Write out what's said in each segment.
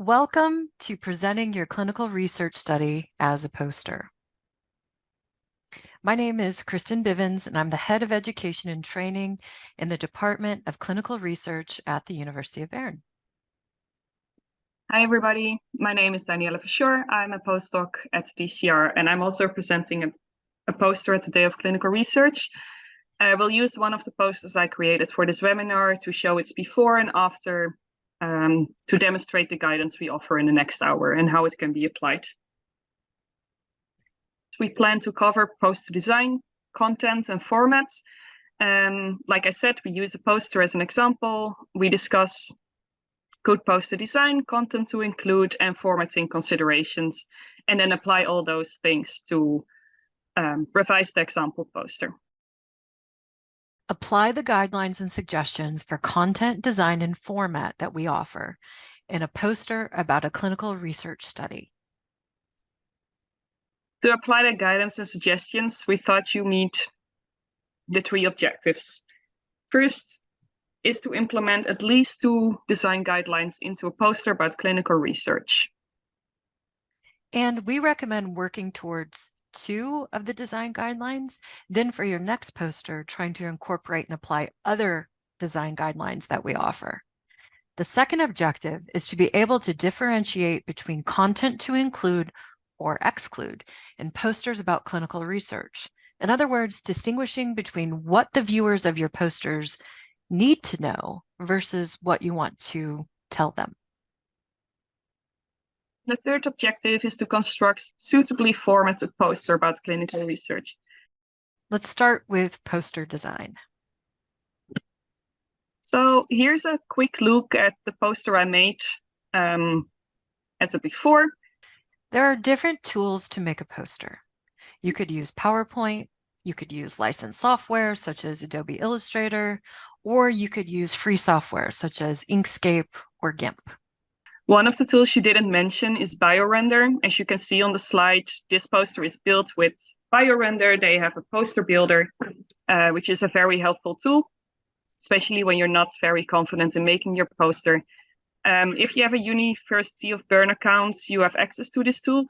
Welcome to presenting your clinical research study as a poster. My name is Kristen Bivens, and I'm the Head of Education and Training in the Department of Clinical Research at the University of Bern. Hi, everybody. My name is Daniela Verschoor. I'm a postdoc at DCR, and I'm also presenting a poster at the Day of Clinical Research. I will use one of the posters I created for this webinar to show its before and after to demonstrate the guidance we offer in the next hour and how it can be applied. We plan to cover poster design, content, and formats. Like I said, we use a poster as an example. We discuss good poster design, content to include, and formatting considerations, and then apply all those things to revise the example poster. Apply the guidelines and suggestions for content design and format that we offer in a poster about a clinical research study. To apply the guidance and suggestions, we thought you meet the three objectives. First is to implement at least 2 design guidelines into a poster about clinical research. And we recommend working towards 2 of the design guidelines. Then for your next poster, trying to incorporate and apply other design guidelines that we offer. The second objective is to be able to differentiate between content to include or exclude in posters about clinical research. In other words, distinguishing between what the viewers of your posters need to know versus what you want to tell them. The third objective is to construct suitably formatted poster about clinical research. Let's start with poster design. So here's a quick look at the poster I made as a before. There are different tools to make a poster. You could use PowerPoint, you could use licensed software such as Adobe Illustrator, or you could use free software such as Inkscape or GIMP. One of the tools you didn't mention is BioRender. As you can see on the slide, this poster is built with BioRender. They have a poster builder, which is a very helpful tool, especially when you're not very confident in making your poster. If you have a University of Bern account, you have access to this tool,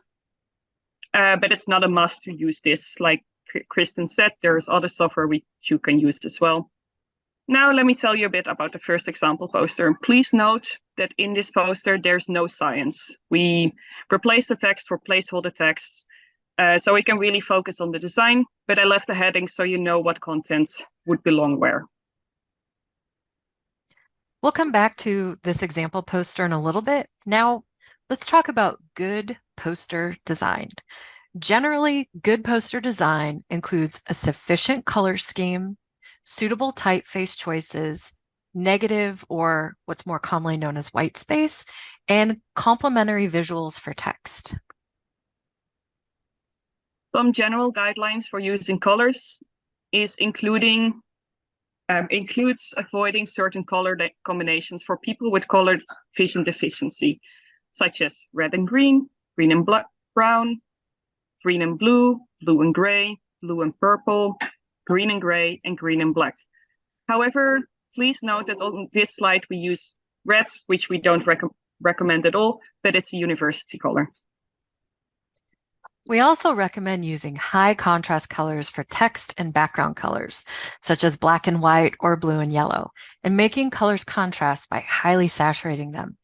but it's not a must to use this. Like Kristen said, there's other software which you can use as well. Now let me tell you a bit about the first example poster. Please note that in this poster, there's no science. We replace the text for placeholder texts, so we can really focus on the design, but I left the heading so you know what contents would belong where. We'll come back to this example poster in a little bit. Now, let's talk about good poster design. Generally, good poster design includes a sufficient color scheme, suitable typeface choices, negative or what's more commonly known as white space, and complementary visuals for text. Some general guidelines for using colors is includes avoiding certain color combinations for people with color vision deficiency, such as red and green and brown, green and blue, blue and gray, blue and purple, green and gray, and green and black. However, please note that on this slide we use red, which we don't recommend at all, but it's a university color. We also recommend using high contrast colors for text and background colors, such as black and white or blue and yellow, and making colors contrast by highly saturating them.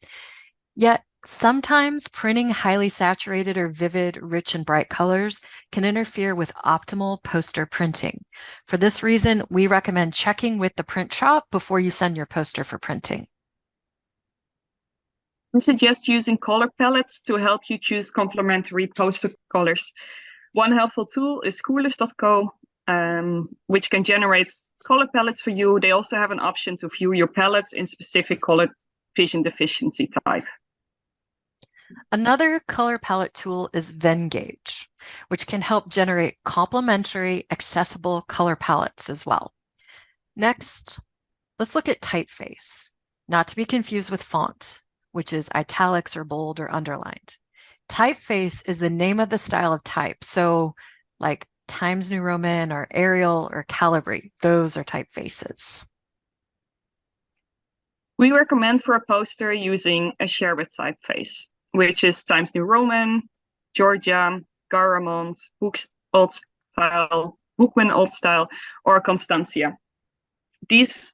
Yet, sometimes printing highly saturated or vivid, rich, and bright colors can interfere with optimal poster printing. For this reason, we recommend checking with the print shop before you send your poster for printing. We suggest using color palettes to help you choose complementary poster colors. One helpful tool is Coolers.co, which can generate color palettes for you. They also have an option to view your palettes in specific color vision deficiency type. Another color palette tool is Venngage, which can help generate complementary, accessible color palettes as well. Next, let's look at typeface, not to be confused with font, which is italics or bold or underlined. Typeface is the name of the style of type. So like Times New Roman or Arial or Calibri, those are typefaces. We recommend for a poster using a Sherwood typeface, which is Times New Roman, Georgia, Garamond, Old Style, Bookman Old Style, or Constantia. These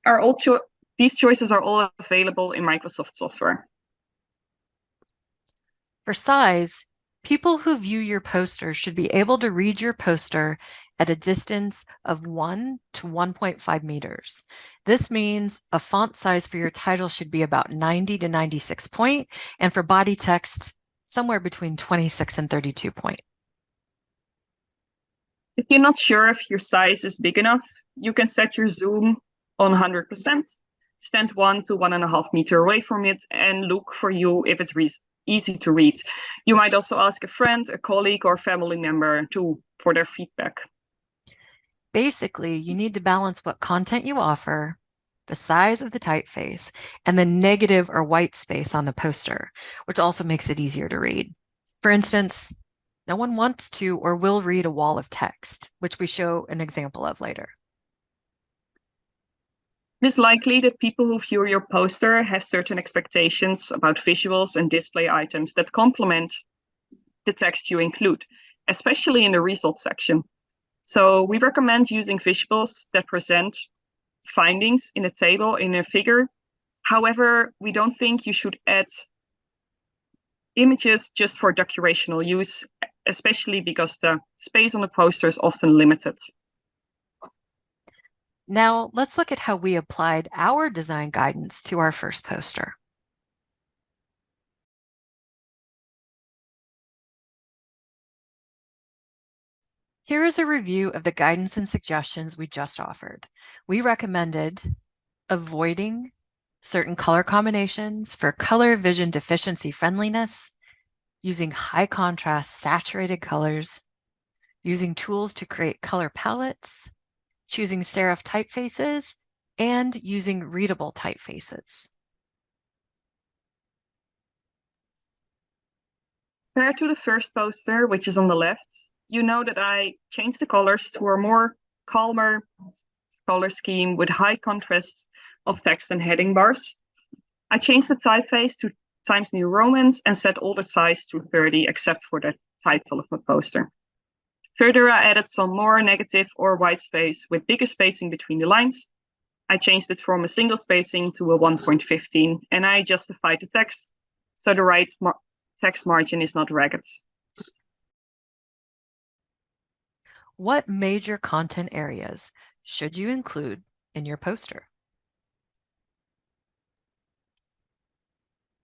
choices are all available in Microsoft software. For size, people who view your poster should be able to read your poster at a distance of 1 to 1.5 meters. This means a font size for your title should be about 90 to 96 point, and for body text, somewhere between 26 and 32 point. If you're not sure if your size is big enough, you can set your zoom on 100%, stand 1 to 1.5 meters away from it, and look for you if it's easy to read. You might also ask a friend, a colleague, or family member for their feedback. Basically, you need to balance what content you offer, the size of the typeface, and the negative or white space on the poster, which also makes it easier to read. For instance, no one wants to or will read a wall of text, which we show an example of later. It is likely that people who view your poster have certain expectations about visuals and display items that complement the text you include, especially in the results section. So we recommend using visuals that present findings in a table, in a figure. However, we don't think you should add images just for decorational use, especially because the space on the poster is often limited. Now, let's look at how we applied our design guidance to our first poster. Here is a review of the guidance and suggestions we just offered. We recommended avoiding certain color combinations for color vision deficiency friendliness, using high contrast saturated colors, using tools to create color palettes, choosing serif typefaces, and using readable typefaces. Compared to the first poster, which is on the left, you know that I changed the colors to a more calmer color scheme with high contrast of text and heading bars. I changed the typeface to Times New Romans and set all the size to 30 except for the title of my poster. Further, I added some more negative or white space with bigger spacing between the lines. I changed it from a single spacing to a 1.15, and I justified the text so the right text margin is not ragged. What major content areas should you include in your poster?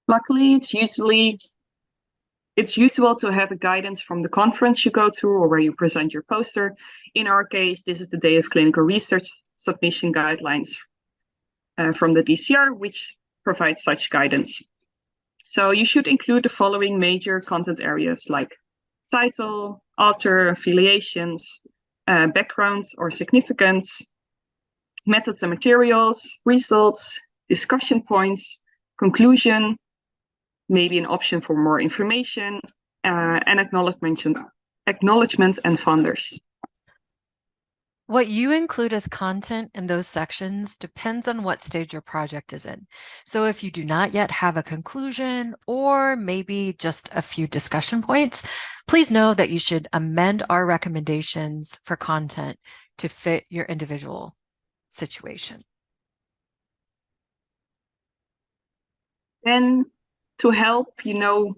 Luckily, it's useful to have a guidance from the conference you go to or where you present your poster. In our case, this is the Day of Clinical Research submission guidelines from the DCR, which provides such guidance. So you should include the following major content areas like title, author, affiliations, backgrounds or significance, methods and materials, results, discussion points, conclusion, maybe an option for more information, and acknowledgement and funders. What you include as content in those sections depends on what stage your project is in. So if you do not yet have a conclusion or maybe just a few discussion points, please know that you should amend our recommendations for content to fit your individual situation. Then to help you know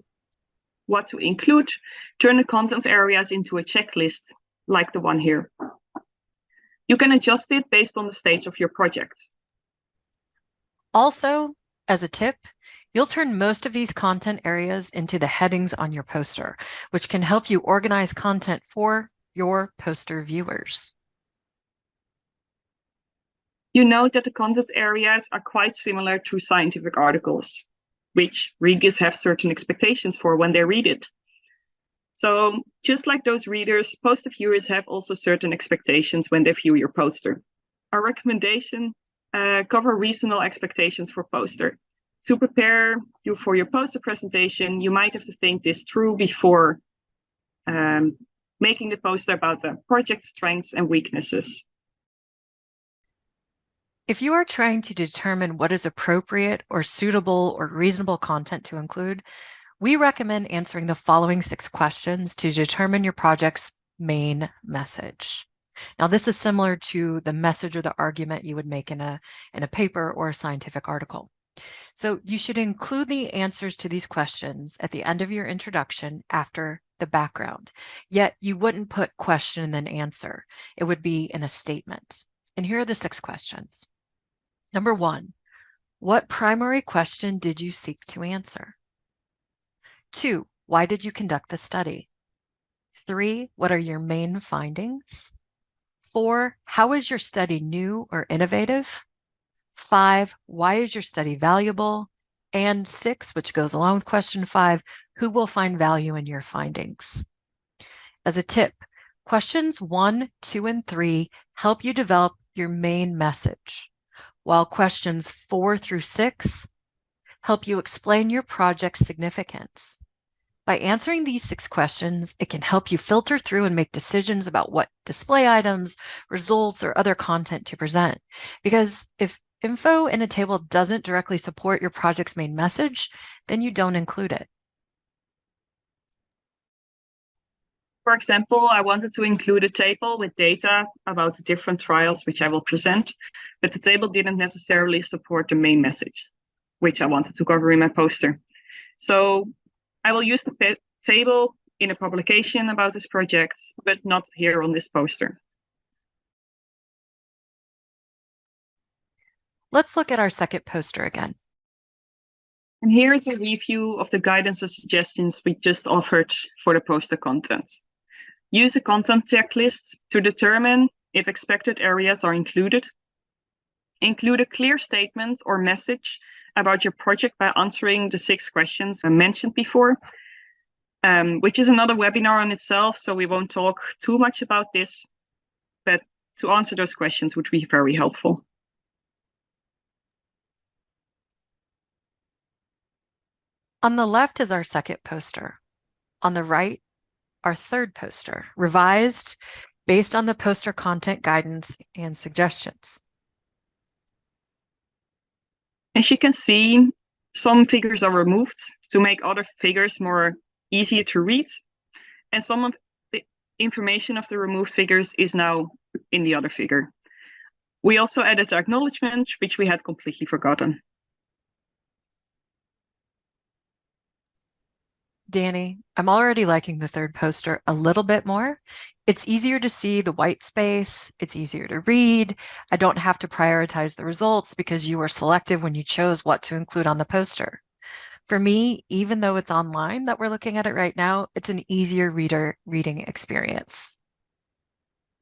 what to include, turn the content areas into a checklist like the one here. You can adjust it based on the stage of your project. Also, as a tip, you'll turn most of these content areas into the headings on your poster, which can help you organize content for your poster viewers. You note that the content areas are quite similar to scientific articles, which readers have certain expectations for when they read it. So just like those readers, poster viewers have also certain expectations when they view your poster. Our recommendation cover reasonable expectations for poster. To prepare you for your poster presentation, you might have to think this through before making the poster about the project strengths and weaknesses. If you are trying to determine what is appropriate or suitable or reasonable content to include, we recommend answering the following 6 questions to determine your project's main message. Now, this is similar to the message or the argument you would make in a paper or a scientific article. So you should include the answers to these questions at the end of your introduction after the background. Yet you wouldn't put question and then answer. It would be in a statement. And here are the 6 questions. Number 1, what primary question did you seek to answer? 2, why did you conduct the study? 3, what are your main findings? 4, how is your study new or innovative? 5, why is your study valuable? And 6, which goes along with question 5, who will find value in your findings? As a tip, questions 1, 2, and 3 help you develop your main message, while questions 4 through 6 help you explain your project's significance. By answering these 6 questions, it can help you filter through and make decisions about what display items, results, or other content to present. Because if info in a table doesn't directly support your project's main message, then you don't include it. For example, I wanted to include a table with data about the different trials which I will present, but the table didn't necessarily support the main message, which I wanted to cover in my poster. So I will use the table in a publication about this project, but not here on this poster. Let's look at our second poster again. And here is a review of the guidance and suggestions we just offered for the poster content. Use a content checklist to determine if expected areas are included. Include a clear statement or message about your project by answering the 6 questions I mentioned before, which is another webinar on itself, so we won't talk too much about this, but to answer those questions would be very helpful. On the left is our second poster. On the right, our third poster, revised based on the poster content guidance and suggestions. As you can see, some figures are removed to make other figures more easier to read, and some of the information of the removed figures is now in the other figure. We also added the acknowledgement, which we had completely forgotten. Danny, I'm already liking the third poster a little bit more. It's easier to see the white space. It's easier to read. I don't have to prioritize the results because you were selective when you chose what to include on the poster. For me, even though it's online that we're looking at it right now, it's an easier reading experience.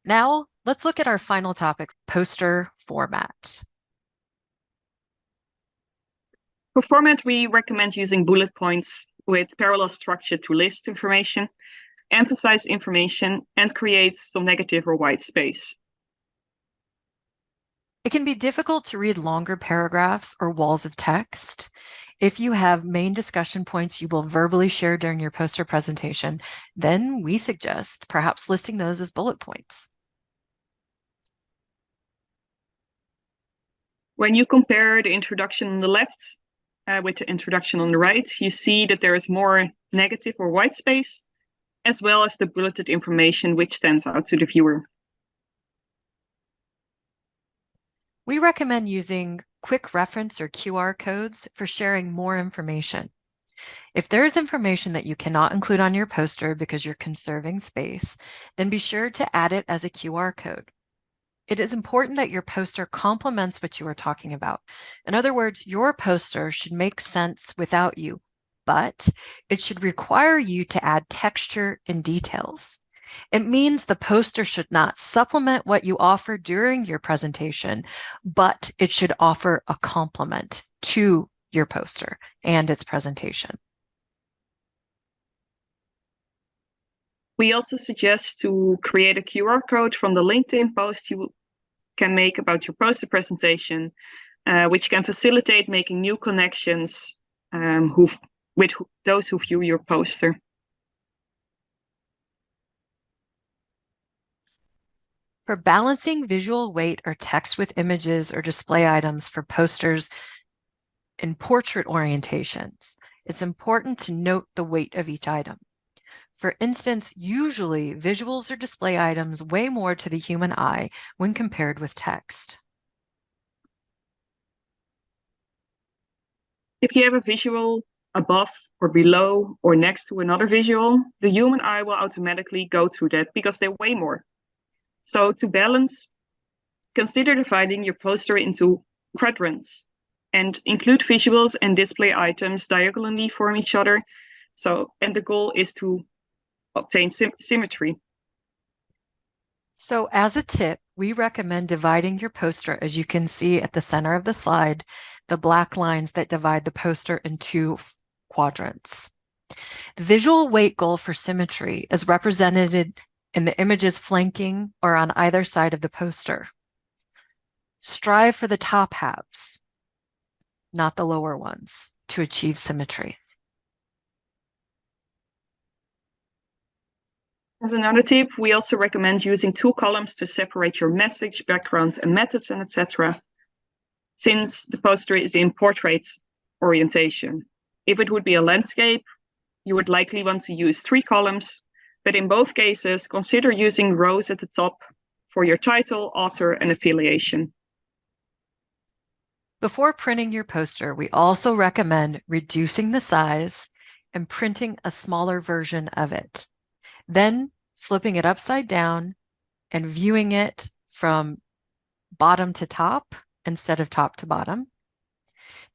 Now, let's look at our final topic, poster format. For format, we recommend using bullet points with parallel structure to list information, emphasize information, and create some negative or white space. It can be difficult to read longer paragraphs or walls of text. If you have main discussion points you will verbally share during your poster presentation, then we suggest perhaps listing those as bullet points. When you compare the introduction on the left with the introduction on the right, you see that there is more negative or white space, as well as the bulleted information which stands out to the viewer. We recommend using quick reference or QR codes for sharing more information. If there is information that you cannot include on your poster because you're conserving space, then be sure to add it as a QR code. It is important that your poster complements what you are talking about. In other words, your poster should make sense without you, but it should require you to add texture and details. It means the poster should not supplement what you offer during your presentation, but it should offer a complement to your poster and its presentation. We also suggest to create a QR code from the LinkedIn post you can make about your poster presentation, which can facilitate making new connections with those who view your poster. For balancing visual weight or text with images or display items for posters in portrait orientations, it's important to note the weight of each item. For instance, usually visuals or display items weigh more to the human eye when compared with text. If you have a visual above or below or next to another visual, the human eye will automatically go through that because they weigh more. So to balance, consider dividing your poster into quadrants and include visuals and display items diagonally from each other. And the goal is to obtain symmetry. So as a tip, we recommend dividing your poster, as you can see at the center of the slide, the black lines that divide the poster into quadrants. The visual weight goal for symmetry is represented in the images flanking or on either side of the poster. Strive for the top halves, not the lower ones, to achieve symmetry. As another tip, we also recommend using 2 columns to separate your message, background, and methods, and etc. Since the poster is in portrait orientation. If it would be a landscape, you would likely want to use 3 columns, but in both cases, consider using rows at the top for your title, author, and affiliation. Before printing your poster, we also recommend reducing the size and printing a smaller version of it. Then flipping it upside down and viewing it from bottom to top instead of top to bottom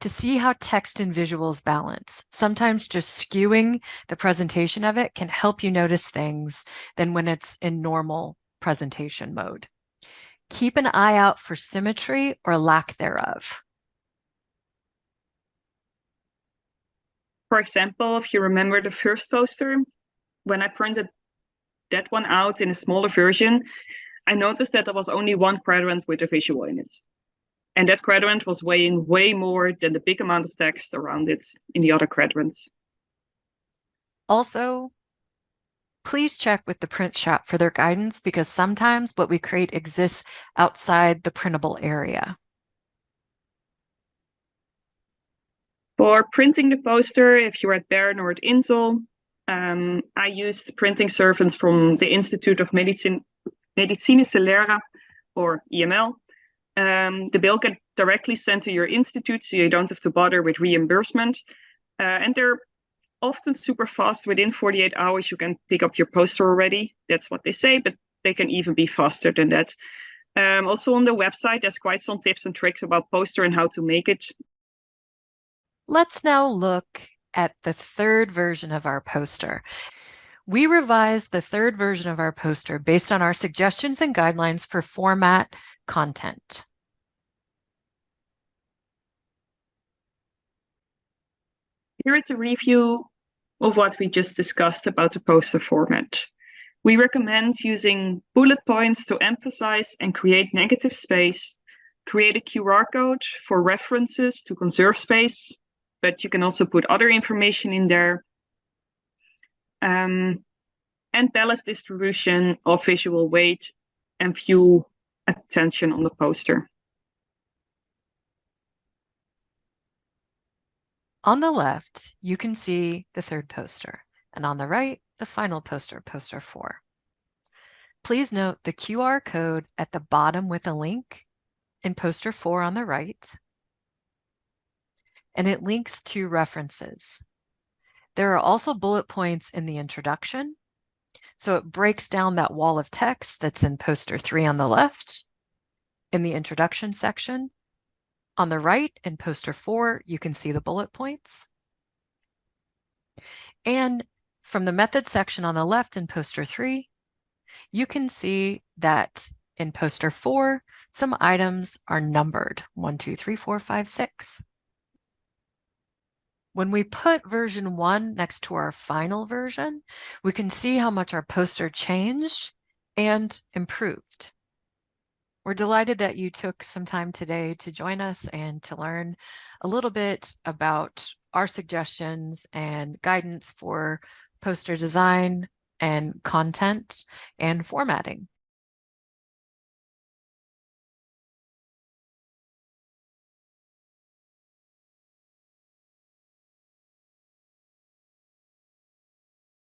to see how text and visuals balance. Sometimes just skewing the presentation of it can help you notice things than when it's in normal presentation mode. Keep an eye out for symmetry or lack thereof. For example, if you remember the first poster, when I printed that one out in a smaller version, I noticed that there was only one quadrant with a visual in it. And that quadrant was weighing way more than the big amount of text around it in the other quadrants. Also, please check with the print shop for their guidance because sometimes what we create exists outside the printable area. For printing the poster, if you're at Bern or at Insel, I used printing servants from the Institute of Medizinische Lehre, or EML. The bill gets directly sent to your institute, so you don't have to bother with reimbursement. And they're often super fast. Within 48 hours, you can pick up your poster already. That's what they say, but they can even be faster than that. Also on the website, there's quite some tips and tricks about poster and how to make it. Let's now look at the third version of our poster. We revised the third version of our poster based on our suggestions and guidelines for format content. Here is a review of what we just discussed about the poster format. We recommend using bullet points to emphasize and create negative space, create a QR code for references to conserve space, but you can also put other information in there, and balanced distribution of visual weight and view attention on the poster. On the left, you can see the third poster, and on the right, the final poster, poster 4. Please note the QR code at the bottom with a link in poster 4 on the right, and it links to references. There are also bullet points in the introduction, so it breaks down that wall of text that's in poster 3 on the left in the introduction section. On the right, in poster 4, you can see the bullet points. And from the method section on the left in poster 3, you can see that in poster 4, some items are numbered 1, 2, 3, 4, 5, 6. When we put version 1 next to our final version, we can see how much our poster changed and improved. We're delighted that you took some time today to join us and to learn a little bit about our suggestions and guidance for poster design and content and formatting.